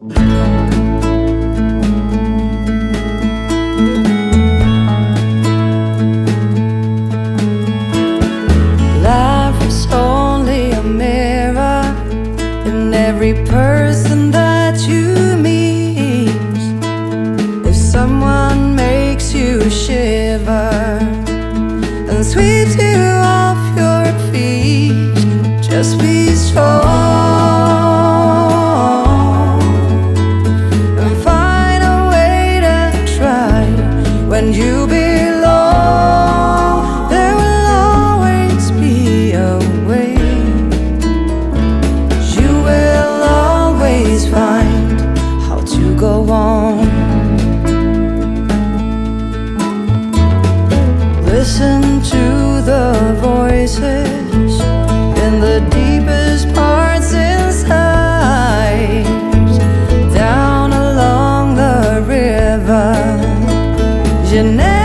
Life is only a mirror, and every person that you meet. If someone makes you shiver and sweeps you off your feet, just be strong and find a way to try. When you belong, there will always be a way. You will always find how to go on. Listen to the voices in the deepest parts inside. Down along the river, you never